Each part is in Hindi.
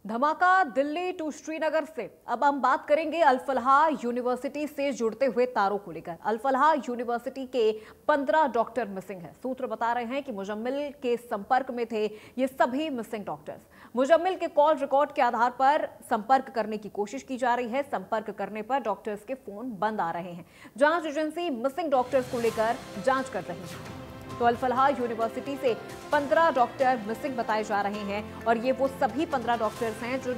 धमाका दिल्ली टू श्रीनगर से। अब हम बात करेंगे अल फलाह यूनिवर्सिटी से जुड़ते हुए तारों को लेकर। अल फलाह यूनिवर्सिटी के 15 डॉक्टर मिसिंग हैं। सूत्र बता रहे हैं कि मुजम्मिल के संपर्क में थे ये सभी मिसिंग डॉक्टर्स। मुजम्मिल के कॉल रिकॉर्ड के आधार पर संपर्क करने की कोशिश की जा रही है। संपर्क करने पर डॉक्टर्स के फोन बंद आ रहे हैं। जांच एजेंसी मिसिंग डॉक्टर्स को लेकर जांच कर रही है। तो अल फलाह यूनिवर्सिटी से 15 डॉक्टर मिसिंग बताए जा रहे हैं और ये वो सभी 15 डॉक्टर्स हैं जो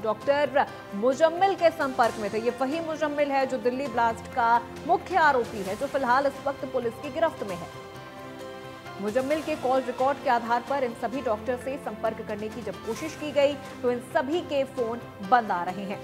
डॉक्टर मुजम्मिल के संपर्क में थे। ये वही मुजम्मिल है जो दिल्ली ब्लास्ट का मुख्य आरोपी है, जो फिलहाल इस वक्त पुलिस की गिरफ्त में है। मुजम्मिल के कॉल रिकॉर्ड के आधार पर इन सभी डॉक्टर से संपर्क करने की जब कोशिश की गई तो इन सभी के फोन बंद आ रहे हैं।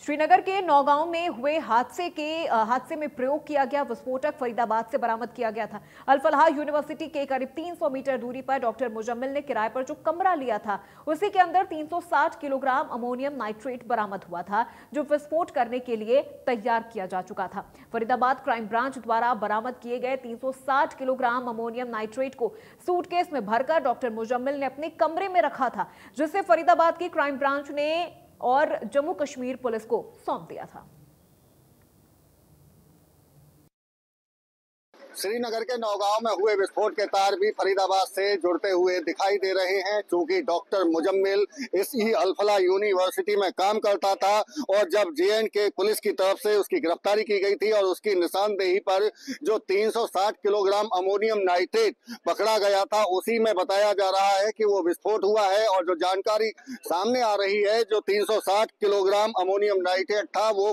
श्रीनगर के नौगांव में हुए हादसे में प्रयोग किया गया विस्फोटक फरीदाबाद से बरामद किया गया था। अल फलाह यूनिवर्सिटी के करीब 300 मीटर दूरी पर डॉक्टर मुजम्मिल ने किराए पर जो कमरा लिया था उसी के अंदर 360 किलोग्राम अमोनियम नाइट्रेट बरामद हुआ था, जो विस्फोट करने के लिए तैयार किया जा चुका था। फरीदाबाद क्राइम ब्रांच द्वारा बरामद किए गए 360 किलोग्राम अमोनियम नाइट्रेट को सूटकेस में भरकर डॉक्टर मुजम्मिल ने अपने कमरे में रखा था, जिसे फरीदाबाद की क्राइम ब्रांच ने और जम्मू कश्मीर पुलिस को सौंप दिया था। श्रीनगर के नौगांव में हुए विस्फोट के तार भी फरीदाबाद से जुड़ते हुए दिखाई दे रहे हैं, क्योंकि डॉक्टर मुजम्मिल इसी अल फलाह यूनिवर्सिटी में काम करता था और जब J&K पुलिस की तरफ से उसकी गिरफ्तारी की गई थी और उसकी निशानदेही पर जो 360 किलोग्राम अमोनियम नाइट्रेट पकड़ा गया था, उसी में बताया जा रहा है कि वो विस्फोट हुआ है। और जो जानकारी सामने आ रही है, जो 360 किलोग्राम अमोनियम नाइट्रेट था वो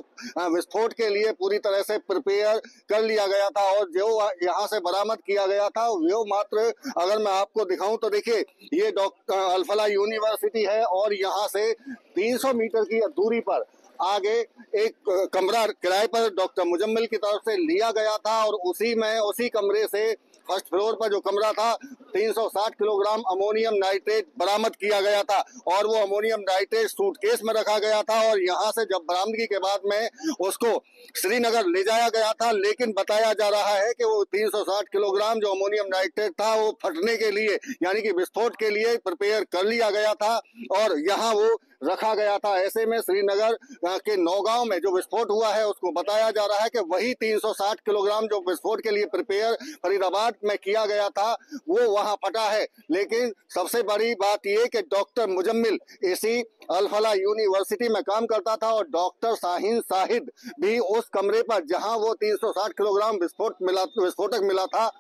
विस्फोट के लिए पूरी तरह से प्रिपेयर कर लिया गया था और जो यहाँ से बरामद किया गया था वो मात्र, अगर मैं आपको दिखाऊं तो देखिए, ये डॉक्टर अल फलाह यूनिवर्सिटी है और यहाँ से 300 मीटर की दूरी पर आगे एक कमरा किराए पर डॉक्टर मुजम्मिल की तरफ से लिया गया था और उसी कमरे से फर्स्ट फ्लोर पर जो कमरा था 360 किलोग्राम अमोनियम नाइट्रेट बरामद किया गया था और वो अमोनियम नाइट्रेट सूटकेस में रखा गया था और यहाँ से जब बरामदगी के बाद में उसको श्रीनगर ले जाया गया था। लेकिन बताया जा रहा है कि वो 360 किलोग्राम जो अमोनियम नाइट्रेट था वो फटने के लिए, यानी कि विस्फोट के लिए प्रिपेयर कर लिया गया था और यहाँ वो रखा गया था। ऐसे में श्रीनगर के नौगांव में जो विस्फोट हुआ है उसको बताया जा रहा है कि वही 360 किलोग्राम जो विस्फोट के लिए प्रिपेयर फरीदाबाद में किया गया था वो वहां फटा है। लेकिन सबसे बड़ी बात यह कि डॉक्टर मुजम्मिल इसी अल फलाह यूनिवर्सिटी में काम करता था और डॉक्टर शाहीन शाहिद भी उस कमरे पर जहां वो 360 किलोग्राम विस्फोटक मिला था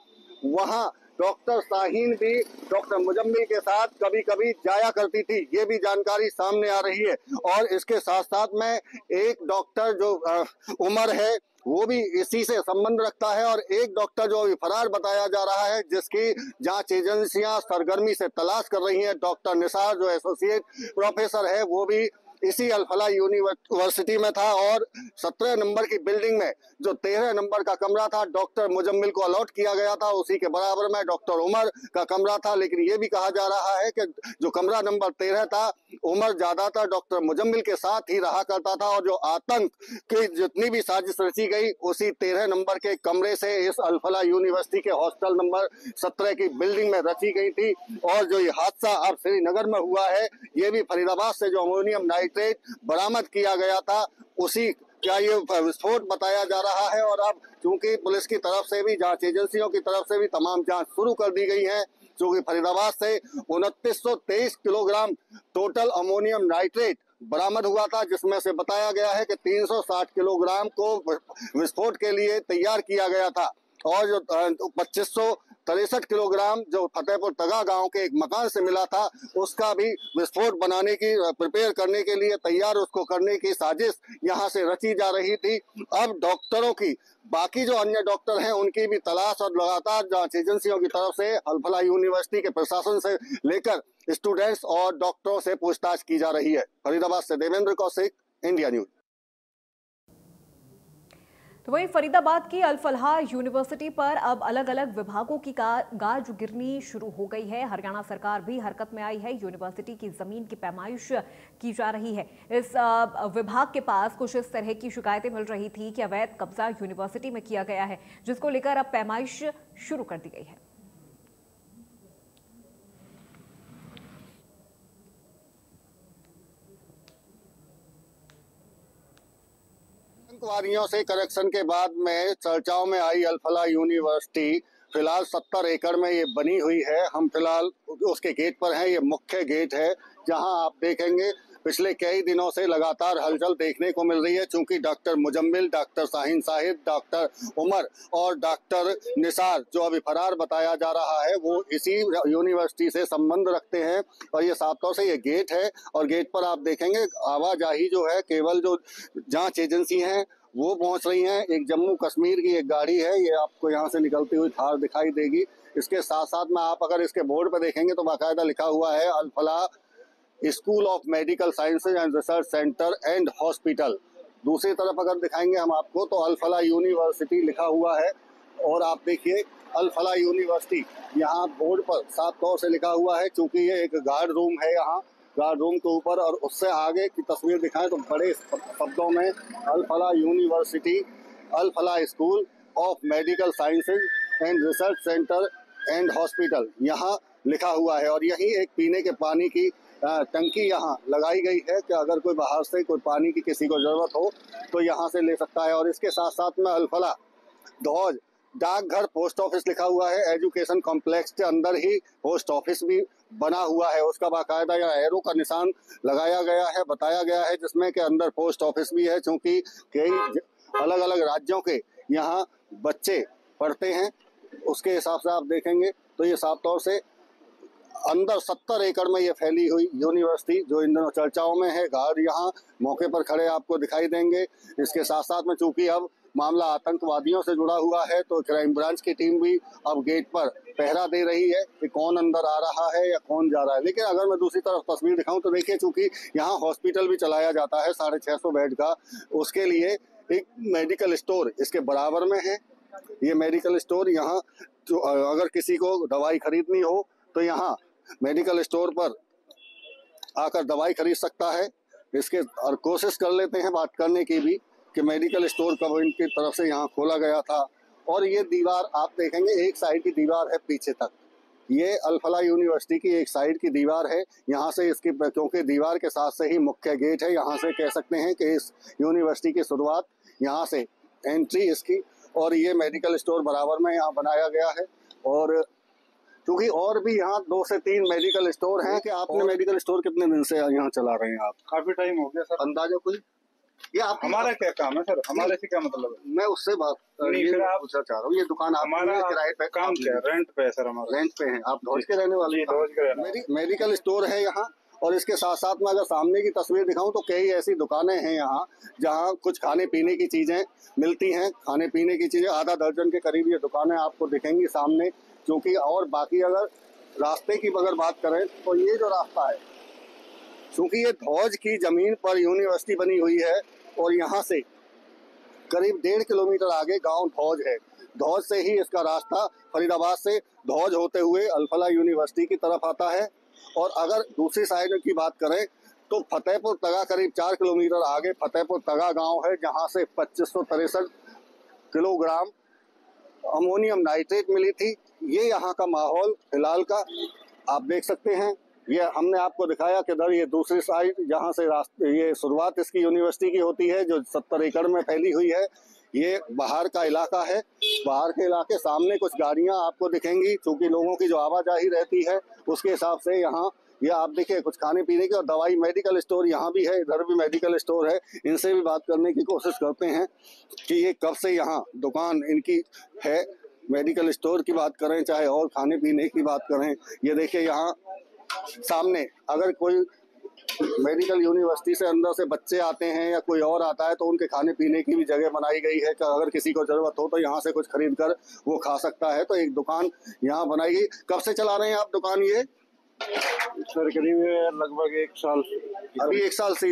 वहां डॉक्टर शाहीन भी डॉक्टर मुजम्मिल के साथ कभी कभी जाया करती थी, ये भी जानकारी सामने आ रही है। और इसके साथ साथ में एक डॉक्टर जो उमर है वो भी इसी से संबंध रखता है और एक डॉक्टर जो अभी फरार बताया जा रहा है, जिसकी जांच एजेंसियां सरगर्मी से तलाश कर रही हैं, डॉक्टर निसार जो एसोसिएट प्रोफेसर है वो भी इसी अल फलाह यूनिवर्सिटी में था और 17 नंबर की बिल्डिंग में जो 13 नंबर का कमरा था डॉक्टर मुजम्मिल को अलॉट किया गया था, उसी के बराबर में डॉक्टर उमर का कमरा था। लेकिन ये भी कहा जा रहा है कि जो कमरा नंबर 13 था, उमर ज्यादातर डॉक्टर मुजम्मिल के साथ ही रहा करता था और जो आतंक की जितनी भी साजिश रची गई उसी 13 नंबर के कमरे से इस अल फलाह यूनिवर्सिटी के हॉस्टल नंबर 17 की बिल्डिंग में रची गई थी। और जो ये हादसा अब श्रीनगर में हुआ है, ये भी फरीदाबाद से जो अमोनियम नाइट्रेट बरामद किया गया था उसी का ये विस्फोट बताया जा रहा है। और अब चूंकि पुलिस की तरफ से भी, जांच एजेंसियों की तरफ से भी तमाम जांच शुरू कर दी गई है, क्योंकि फरीदाबाद से 2923 किलोग्राम टोटल अमोनियम नाइट्रेट बरामद हुआ था, जिसमें से बताया गया है कि 360 किलोग्राम को विस्फोट के लिए तैयार किया गया था और जो 2563 किलोग्राम जो फतेहपुर तगा गांव के एक मकान से मिला था उसका भी विस्फोट बनाने की, प्रिपेयर करने के लिए तैयार उसको करने की साजिश यहां से रची जा रही थी। अब डॉक्टरों की, बाकी जो अन्य डॉक्टर हैं उनकी भी तलाश और लगातार जांच एजेंसियों की तरफ से अल फलाह यूनिवर्सिटी के प्रशासन से लेकर स्टूडेंट्स और डॉक्टरों से पूछताछ की जा रही है। फरीदाबाद से देवेंद्र कौशिक, इंडिया न्यूज। तो वहीं फरीदाबाद की अल फलाह यूनिवर्सिटी पर अब अलग अलग विभागों की गाज गिरनी शुरू हो गई है। हरियाणा सरकार भी हरकत में आई है। यूनिवर्सिटी की जमीन की पैमाइश की जा रही है। इस विभाग के पास कुछ इस तरह की शिकायतें मिल रही थी कि अवैध कब्जा यूनिवर्सिटी में किया गया है, जिसको लेकर अब पैमाइश शुरू कर दी गई है। आतंकवादियों से कनेक्शन के बाद में चर्चाओं में आई अल-फलाह यूनिवर्सिटी फिलहाल 70 एकड़ में ये बनी हुई है। हम फिलहाल उसके गेट पर हैं। ये मुख्य गेट है जहां आप देखेंगे पिछले कई दिनों से लगातार हलचल देखने को मिल रही है, चूंकि डॉक्टर मुजम्मिल, डॉक्टर शाहीन साहिब, डॉक्टर उमर और डॉक्टर निसार जो अभी फरार बताया जा रहा है वो इसी यूनिवर्सिटी से संबंध रखते हैं। और ये साफ तौर से ये गेट है और गेट पर आप देखेंगे आवाजाही जो है केवल जो जांच एजेंसी हैं वो पहुंच रही हैं। एक जम्मू कश्मीर की एक गाड़ी है, ये आपको यहाँ से निकलती हुई थार दिखाई देगी। इसके साथ साथ में आप अगर इसके बोर्ड पर देखेंगे तो बाकायदा लिखा हुआ है Al Falah school of medical sciences and research centre and hospital. दूसरी तरफ अगर दिखाएंगे हम आपको तो अल-फलाह यूनिवर्सिटी लिखा हुआ है। और आप देखिए अल-फलाह यूनिवर्सिटी यहाँ बोर्ड पर साफ तौर से लिखा हुआ है, क्योंकि ये एक गार्ड रूम है यहाँ, गार्ड रूम के ऊपर। और उससे आगे की तस्वीर दिखाएं तो बड़े शब्दों में Al Falah university, Al Falah school of medical sciences and research centre and hospital यहाँ लिखा हुआ है। और यही एक पीने के पानी की टंकी यहाँ लगाई गई है कि अगर कोई बाहर से कोई पानी की किसी को जरूरत हो तो यहाँ से ले सकता है। और इसके साथ साथ में अल-फलाह ध्वज, डाकघर, पोस्ट ऑफिस लिखा हुआ है। एजुकेशन कॉम्प्लेक्स के अंदर ही पोस्ट ऑफिस भी बना हुआ है, उसका बाकायदा यहाँ एरो का निशान लगाया गया है, बताया गया है जिसमें के अंदर पोस्ट ऑफिस भी है, क्योंकि कई अलग अलग राज्यों के यहाँ बच्चे पढ़ते हैं। उसके हिसाब से आप देखेंगे तो ये साफ तौर से अंदर 70 एकड़ में ये फैली हुई यूनिवर्सिटी जो इन दिनों चर्चाओं में है। गार्ड यहाँ मौके पर खड़े आपको दिखाई देंगे। इसके साथ साथ में चूंकि अब मामला आतंकवादियों से जुड़ा हुआ है तो क्राइम ब्रांच की टीम भी अब गेट पर पहरा दे रही है कि कौन अंदर आ रहा है या कौन जा रहा है। लेकिन अगर मैं दूसरी तरफ तस्वीर दिखाऊं तो देखिए, चूंकि यहाँ हॉस्पिटल भी चलाया जाता है 650 बेड का, उसके लिए एक मेडिकल स्टोर इसके बराबर में है। ये मेडिकल स्टोर यहाँ अगर किसी को दवाई खरीदनी हो तो यहाँ मेडिकल स्टोर पर आकर दवाई खरीद सकता है। इसके और कोशिश कर लेते हैं बात करने की भी कि मेडिकल स्टोर कब इनकी तरफ से यहाँ खोला गया था। और ये दीवार आप देखेंगे एक साइड की दीवार है पीछे तक, ये अल-फलाह यूनिवर्सिटी की एक साइड की दीवार है। यहाँ से इसकी क्योंकि दीवार के साथ से ही मुख्य गेट है, यहाँ से कह सकते हैं कि इस यूनिवर्सिटी की शुरुआत यहाँ से एंट्री इसकी। और ये मेडिकल स्टोर बराबर में यहाँ बनाया गया है। और क्योंकि और भी यहाँ 2 से 3 मेडिकल स्टोर हैं। कि आपने मेडिकल स्टोर कितने दिन से यहाँ चला रहे हैं आप? काफी टाइम हो गया सर। अंदाजा कोई? ये आप हमारा क्या काम है सर? हमारे से क्या मतलब है? मैं उससे बात पूछना चाह रहा हूँ। ये दुकान हमारा किराए पे काम क्या है? रेंट पे है सर हमारा। रेंट पे है। आप ध्वज के रहने वाले? ध्वज के रहने। मेडिकल स्टोर है यहाँ। और इसके साथ साथ में अगर सामने की तस्वीर दिखाऊं तो कई ऐसी दुकानें हैं यहाँ जहाँ कुछ खाने पीने की चीजें मिलती हैं। खाने पीने की चीजें आधा दर्जन के करीब ये दुकानें आपको दिखेंगी सामने। क्योंकि और बाकी अगर रास्ते की अगर बात करें तो ये जो रास्ता है, क्योंकि ये ध्वज की जमीन पर यूनिवर्सिटी बनी हुई है और यहाँ से करीब 1.5 किलोमीटर आगे गांव ध्वज है। ध्वज से ही इसका रास्ता फरीदाबाद से ध्वज होते हुए अल-फलाह यूनिवर्सिटी की तरफ आता है। और अगर दूसरी साइड की बात करें तो फतेहपुर तगा करीब 4 किलोमीटर आगे फतेहपुर तगा गांव है, जहां से 2563 किलोग्राम अमोनियम नाइट्रेट मिली थी। ये यहाँ का माहौल फिलहाल का आप देख सकते हैं। ये हमने आपको दिखाया कि इधर ये दूसरी साइड जहाँ से रास्ते ये शुरुआत इसकी यूनिवर्सिटी की होती है जो 70 एकड़ में फैली हुई है। ये बाहर का इलाका है। बाहर के इलाके सामने कुछ गाड़ियां आपको दिखेंगी, क्योंकि लोगों की जो आवाजाही रहती है उसके हिसाब से यहाँ ये आप देखिए कुछ खाने पीने की और दवाई मेडिकल स्टोर यहाँ भी है, इधर भी मेडिकल स्टोर है। इनसे भी बात करने की कोशिश करते हैं कि ये कब से यहाँ दुकान इनकी है। मेडिकल स्टोर की बात करें चाहे और खाने पीने की बात करें, ये देखिए यहाँ सामने अगर कोई मेडिकल यूनिवर्सिटी से अंदर से बच्चे आते हैं या कोई और आता है तो उनके खाने पीने की भी जगह बनाई गई है कि अगर किसी को जरूरत हो तो यहाँ से कुछ खरीद कर वो खा सकता है। तो एक दुकान यहाँ बनाई गई। कब से चला रहे हैं आप दुकान? ये सर करीब लगभग 1 साल। अभी 1 साल से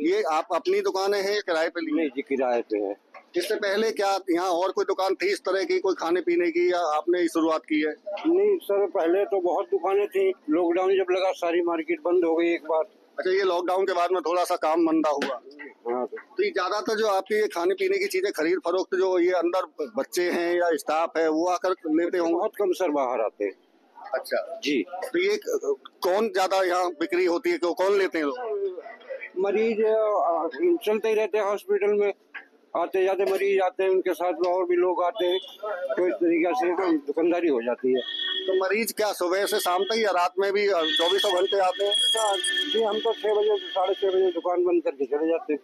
ये आप अपनी दुकानें हैं किराए पे ली? नहीं जी, किराए पे है। इससे पहले क्या यहाँ और कोई दुकान थी इस तरह की, कोई खाने पीने की, या आपने ही शुरुआत की है? नहीं सर, पहले तो बहुत दुकानें थी। लॉकडाउन जब लगा सारी मार्केट बंद हो गई एक बार। अच्छा, ये लॉकडाउन के बाद में थोड़ा सा काम मंदा हुआ। हाँ। तो ये ज्यादातर जो आपके ये खाने पीने की चीजें खरीद फरोख्त जो ये अंदर बच्चे हैं या स्टाफ है वो आकर लेते होंगे? बहुत कम सर बाहर आते हैं। अच्छा जी। तो ये कौन ज्यादा यहाँ बिक्री होती है, कौन लेते हैं लोग? मरीज चलते ही रहते हैं हॉस्पिटल में, आते जाते मरीज आते हैं, उनके साथ और भी लोग आते हैं, तो इस तरीके से हम दुकानदारी हो जाती है। तो मरीज क्या सुबह से शाम तक या रात में भी 24 घंटे आते हैं? जी, हम तो 6 बजे 6:30 बजे दुकान बंद करके चले जाते हैं।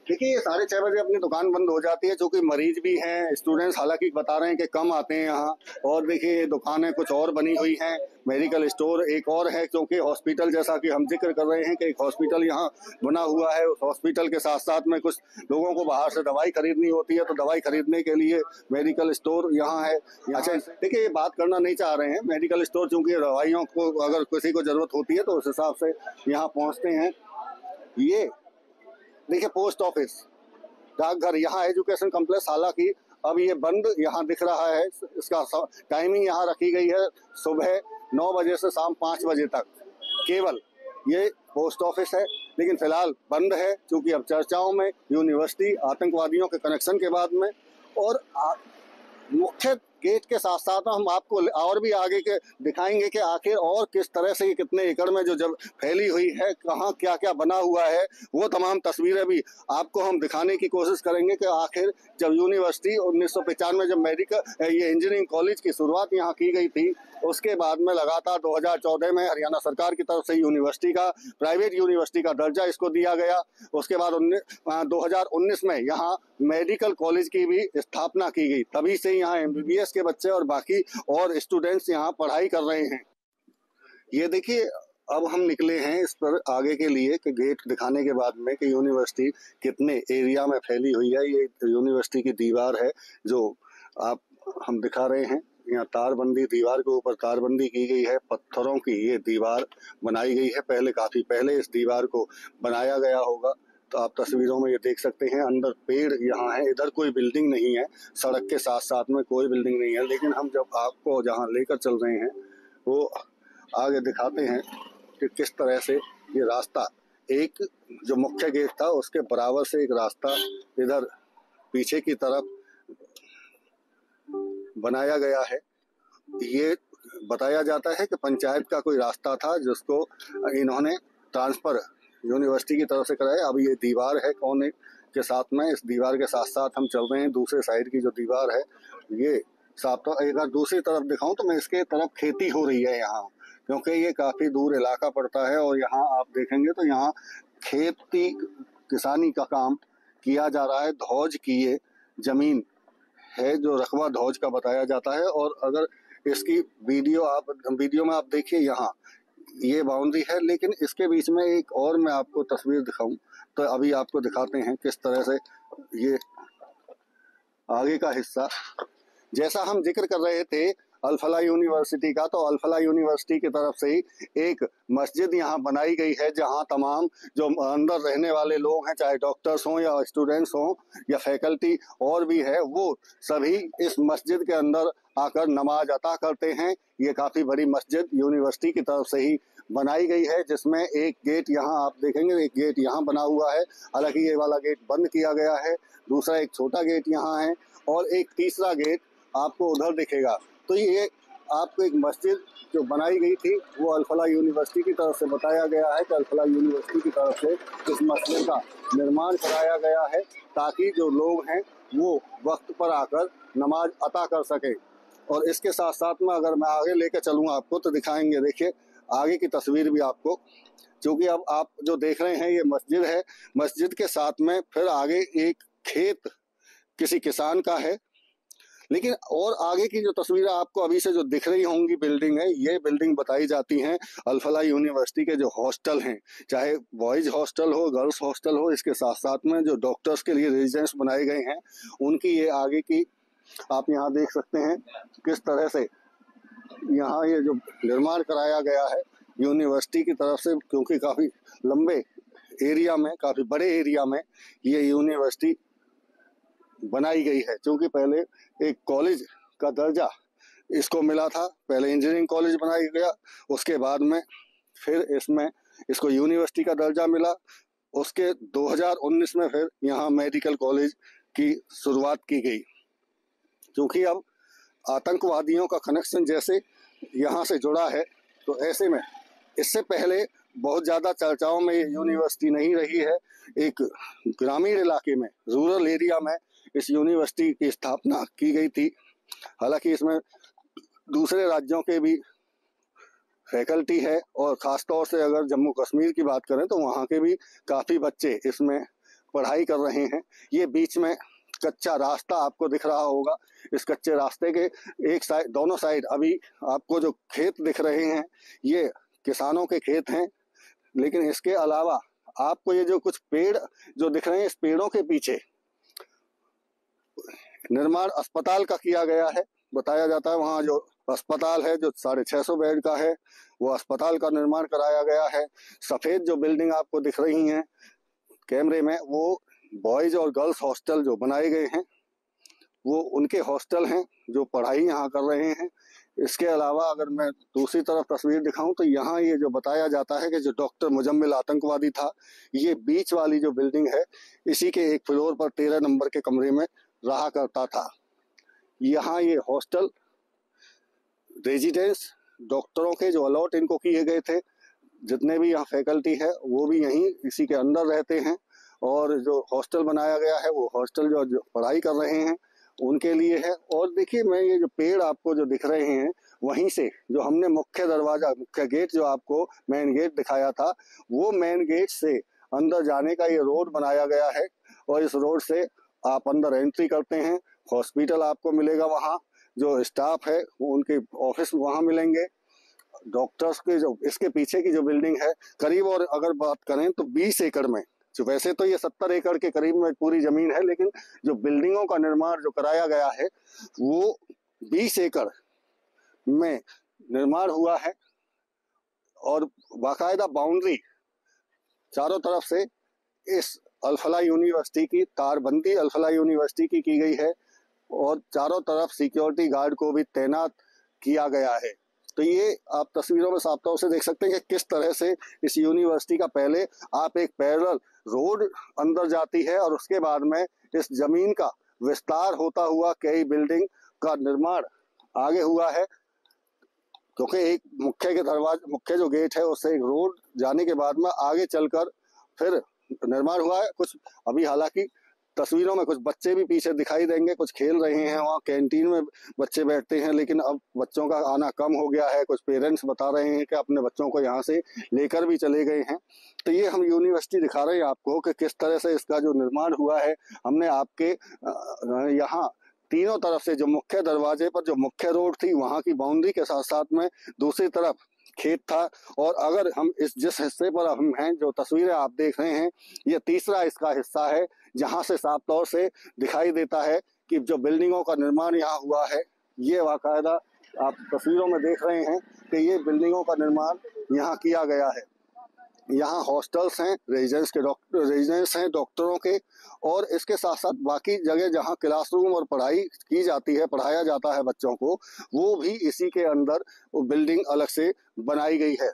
देखिए, ये 6:30 बजे अपनी दुकान बंद हो जाती है, क्योंकि मरीज भी हैं, स्टूडेंट्स हालांकि बता रहे हैं कि कम आते हैं यहाँ। और देखिए, दुकानें कुछ और बनी हुई हैं, मेडिकल स्टोर एक और है, क्योंकि हॉस्पिटल जैसा कि हम जिक्र कर रहे हैं कि एक हॉस्पिटल यहाँ बना हुआ है। उस हॉस्पिटल के साथ साथ में कुछ लोगों को बाहर से दवाई खरीदनी होती है, तो दवाई खरीदने के लिए मेडिकल स्टोर यहाँ है। अच्छा, देखिए, ये बात करना नहीं चाह रहे हैं, मेडिकल स्टोर चूंकि दवाइयों को अगर किसी को जरूरत होती है तो उस हिसाब से यहाँ पहुँचते हैं। ये देखिए, पोस्ट ऑफिस, डाकघर, यहाँ एजुकेशन कॉम्प्लेक्स, हालांकि अब ये बंद यहाँ दिख रहा है। इसका टाइमिंग यहाँ रखी गई है सुबह 9 बजे से शाम 5 बजे तक, केवल ये पोस्ट ऑफिस है। लेकिन फिलहाल बंद है, क्योंकि अब चर्चाओं में यूनिवर्सिटी आतंकवादियों के कनेक्शन के बाद में, और मुख्य गेट के साथ साथ हम आपको और भी आगे के दिखाएंगे कि आखिर और किस तरह से ये कितने एकड़ में जो जब फैली हुई है, कहाँ क्या क्या बना हुआ है, वो तमाम तस्वीरें भी आपको हम दिखाने की कोशिश करेंगे कि आखिर जब यूनिवर्सिटी 1995 जब मेडिकल ये इंजीनियरिंग कॉलेज की शुरुआत यहाँ की गई थी, उसके बाद में लगातार 2014 में हरियाणा सरकार की तरफ से यूनिवर्सिटी का, प्राइवेट यूनिवर्सिटी का दर्जा इसको दिया गया। उसके बाद 2019 में यहाँ मेडिकल कॉलेज की भी स्थापना की गई। तभी से यहाँ MBBS के बच्चे और बाकी और स्टूडेंट्स यहाँ पढ़ाई कर रहे हैं। ये देखिए, अब हम निकले हैं इस पर आगे के लिए कि गेट दिखाने के बाद में कि यूनिवर्सिटी कितने एरिया में फैली हुई है। ये यूनिवर्सिटी की दीवार है जो हम दिखा रहे हैं। यहाँ तारबंदी, दीवार के ऊपर तारबंदी की गई है, पत्थरों की ये दीवार बनाई गई है। पहले, काफी पहले इस दीवार को बनाया गया होगा। तो आप तस्वीरों में ये देख सकते हैं, अंदर पेड़ यहाँ है, इधर कोई बिल्डिंग नहीं है, सड़क के साथ साथ में कोई बिल्डिंग नहीं है। लेकिन हम जब आपको जहाँ लेकर चल रहे हैं वो आगे दिखाते हैं कि किस तरह से ये रास्ता, एक जो मुख्य गेट था उसके बराबर से एक रास्ता इधर पीछे की तरफ बनाया गया है। ये बताया जाता है कि पंचायत का कोई रास्ता था जिसको इन्होंने ट्रांसफर यूनिवर्सिटी की तरफ से कराया। अब ये दीवार है कोने के साथ में, इस दीवार के साथ साथ हम चल रहे हैं। दूसरे साइड की जो दीवार है ये साफ, तो अगर दूसरी तरफ दिखाऊं तो मैं इसके तरफ खेती हो रही है यहाँ, क्योंकि ये काफी दूर इलाका पड़ता है। और यहाँ आप देखेंगे तो यहाँ खेती किसानी का काम किया जा रहा है। धौज की ये जमीन है जो रकबा धौज का बताया जाता है। और अगर इसकी वीडियो में आप देखिए, यहाँ ये बाउंड्री है, लेकिन इसके बीच में एक और मैं आपको तस्वीर दिखाऊं तो अभी आपको दिखाते हैं किस तरह से ये आगे का हिस्सा, जैसा हम जिक्र कर रहे थे अल फलाह यूनिवर्सिटी का, तो अल फलाह यूनिवर्सिटी की तरफ से ही एक मस्जिद यहाँ बनाई गई है, जहाँ तमाम जो अंदर रहने वाले लोग हैं, चाहे डॉक्टर्स हों या स्टूडेंट्स हों या फैकल्टी और भी है, वो सभी इस मस्जिद के अंदर आकर नमाज अता करते हैं। ये काफ़ी बड़ी मस्जिद यूनिवर्सिटी की तरफ से ही बनाई गई है, जिसमें एक गेट यहाँ आप देखेंगे, एक गेट यहाँ बना हुआ है। हालांकि ये वाला गेट बंद किया गया है, दूसरा एक छोटा गेट यहाँ है और एक तीसरा गेट आपको उधर दिखेगा। तो ये आपको एक मस्जिद जो बनाई गई थी वो अल फलाह यूनिवर्सिटी की तरफ से बताया गया है कि अल फलाह यूनिवर्सिटी की तरफ से इस मस्जिद का निर्माण कराया गया है, ताकि जो लोग हैं वो वक्त पर आकर नमाज अता कर सके। और इसके साथ साथ में अगर मैं आगे लेकर चलूँ आपको तो दिखाएंगे, देखिए आगे की तस्वीर भी आपको, क्योंकि अब आप जो देख रहे हैं ये मस्जिद है, मस्जिद के साथ में फिर आगे एक खेत किसी किसान का है। लेकिन और आगे की जो तस्वीरें आपको अभी से जो दिख रही होंगी बिल्डिंग है, ये बिल्डिंग बताई जाती हैं अल फलाह यूनिवर्सिटी के जो हॉस्टल हैं, चाहे बॉयज हॉस्टल हो, गर्ल्स हॉस्टल हो, इसके साथ साथ में जो डॉक्टर्स के लिए रेजिडेंस बनाए गए हैं, उनकी ये आगे की आप यहाँ देख सकते हैं किस तरह से यहाँ ये जो निर्माण कराया गया है यूनिवर्सिटी की तरफ से, क्योंकि काफ़ी लंबे एरिया में, काफ़ी बड़े एरिया में ये यूनिवर्सिटी बनाई गई है। क्योंकि पहले एक कॉलेज का दर्जा इसको मिला था, पहले इंजीनियरिंग कॉलेज बनाया गया, उसके बाद में फिर इसको यूनिवर्सिटी का दर्जा मिला। उसके 2019 में फिर यहाँ मेडिकल कॉलेज की शुरुआत की गई, क्योंकि अब आतंकवादियों का कनेक्शन जैसे यहाँ से जुड़ा है, तो ऐसे में इससे पहले बहुत ज्यादा चर्चाओं में ये यूनिवर्सिटी नहीं रही है। एक ग्रामीण इलाके में, रूरल एरिया में इस यूनिवर्सिटी की स्थापना की गई थी। हालांकि इसमें दूसरे राज्यों के भी फैकल्टी है और खासतौर से अगर जम्मू कश्मीर की बात करें तो वहाँ के भी काफ़ी बच्चे इसमें पढ़ाई कर रहे हैं। ये बीच में कच्चा रास्ता आपको दिख रहा होगा। इस कच्चे रास्ते के एक साइड, दोनों साइड अभी आपको जो खेत दिख रहे हैं ये किसानों के खेत हैं, लेकिन इसके अलावा आपको ये जो कुछ पेड़ जो दिख रहे हैं, इस पेड़ों के पीछे निर्माण अस्पताल का किया गया है। बताया जाता है वहाँ जो अस्पताल है जो 650 बेड का है, वो अस्पताल का निर्माण कराया गया है। सफेद जो बिल्डिंग आपको दिख रही हैं कैमरे में, वो बॉयज और गर्ल्स हॉस्टल जो बनाए गए हैं वो उनके हॉस्टल हैं जो पढ़ाई यहाँ कर रहे हैं। इसके अलावा अगर मैं दूसरी तरफ तस्वीर दिखाऊं तो यहाँ ये जो बताया जाता है कि जो डॉक्टर मुजम्मिल आतंकवादी था, ये बीच वाली जो बिल्डिंग है इसी के एक फ्लोर पर 13 नंबर के कमरे में रहा करता था। यहाँ ये हॉस्टल, रेजिडेंस डॉक्टरों के जो अलॉट इनको किए गए थे, जितने भी यहाँ फैकल्टी है वो भी यहीं इसी के अंदर रहते हैं। और जो हॉस्टल बनाया गया है वो हॉस्टल जो पढ़ाई कर रहे हैं उनके लिए है। और देखिए, मैं ये जो पेड़ आपको जो दिख रहे हैं, वहीं से जो हमने मुख्य दरवाजा, मुख्य गेट जो आपको मेन गेट दिखाया था, वो मेन गेट से अंदर जाने का ये रोड बनाया गया है और इस रोड से आप अंदर एंट्री करते हैं। हॉस्पिटल आपको मिलेगा, वहाँ जो स्टाफ है वो उनके ऑफिस वहाँ मिलेंगे। डॉक्टर्स के जो इसके पीछे की जो बिल्डिंग है करीब, और अगर बात करें तो 20 एकड़ में, जो वैसे तो ये 70 एकड़ के करीब में पूरी जमीन है, लेकिन जो बिल्डिंगों का निर्माण जो कराया गया है वो 20 एकड़ में निर्माण हुआ है। और बाकायदा बाउंड्री चारों तरफ से इस अल-फलाह यूनिवर्सिटी की, तारबंदी अल-फलाह यूनिवर्सिटी की गई है और चारों तरफ सिक्योरिटी गार्ड को भी तैनात किया गया है। तो ये आप तस्वीरों में साफ तौर से देख सकते हैं कि किस तरह से इस यूनिवर्सिटी का पहले आप एक पैरेलल रोड अंदर जाती है और उसके बाद में इस जमीन का विस्तार होता हुआ कई बिल्डिंग का निर्माण आगे हुआ है। क्योंकि एक मुख्य जो गेट है उससे एक रोड जाने के बाद में आगे चलकर फिर निर्माण हुआ है। कुछ अभी हालांकि तस्वीरों में कुछ बच्चे भी पीछे दिखाई देंगे, कुछ खेल रहे हैं, वहाँ कैंटीन में बच्चे बैठते हैं, लेकिन अब बच्चों का आना कम हो गया है। कुछ पेरेंट्स बता रहे हैं कि अपने बच्चों को यहाँ से लेकर भी चले गए हैं। तो ये हम यूनिवर्सिटी दिखा रहे हैं आपको कि किस तरह से इसका जो निर्माण हुआ है। हमने आपके यहाँ तीनों तरफ से जो मुख्य दरवाजे पर जो मुख्य रोड थी वहाँ की बाउंड्री के साथ साथ में दूसरी तरफ खेत था। और अगर हम जिस हिस्से पर हम हैं, जो तस्वीरें आप देख रहे हैं, ये तीसरा इसका हिस्सा है जहां से साफ तौर से दिखाई देता है कि जो बिल्डिंगों का निर्माण यहाँ हुआ है, ये बाकायदा आप तस्वीरों में देख रहे हैं कि ये बिल्डिंगों का निर्माण यहाँ किया गया है। यहाँ हॉस्टल्स हैं, रेजिडेंस हैं डॉक्टरों के, और इसके साथ साथ बाकी जगह जहाँ क्लासरूम और पढ़ाई की जाती है, पढ़ाया जाता है बच्चों को, वो भी इसी के अंदर वो बिल्डिंग अलग से बनाई गई है।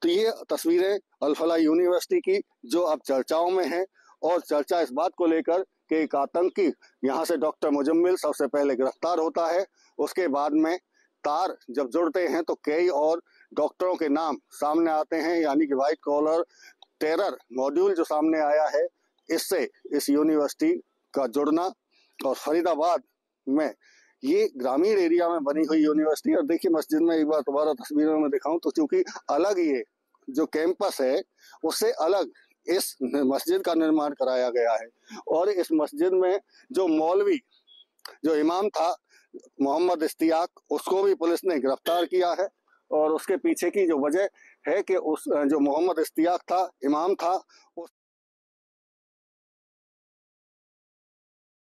तो ये तस्वीरें अल-फलाह यूनिवर्सिटी की जो अब चर्चाओं में है, और चर्चा इस बात को लेकर कि एक आतंकी यहाँ से डॉक्टर मुजम्मिल सबसे पहले गिरफ्तार होता है, उसके बाद में तार जब जुड़ते हैं तो कई और डॉक्टरों के नाम सामने आते हैं, यानी कि व्हाइट कॉलर टेरर मॉड्यूल जो सामने आया है, इससे इस यूनिवर्सिटी का जुड़ना। और फरीदाबाद में ये ग्रामीण एरिया में बनी हुई यूनिवर्सिटी। और देखिए मस्जिद में एक बार दोबारा तस्वीरों में दिखाऊं तो चूंकि अलग ये जो कैंपस है उससे अलग इस मस्जिद का निर्माण कराया गया है। और इस मस्जिद में जो मौलवी, जो इमाम था मोहम्मद इश्तियाक, उसको भी पुलिस ने गिरफ्तार किया है। और उसके पीछे की जो वजह है कि उस जो मोहम्मद इश्तियाक था, इमाम था, उस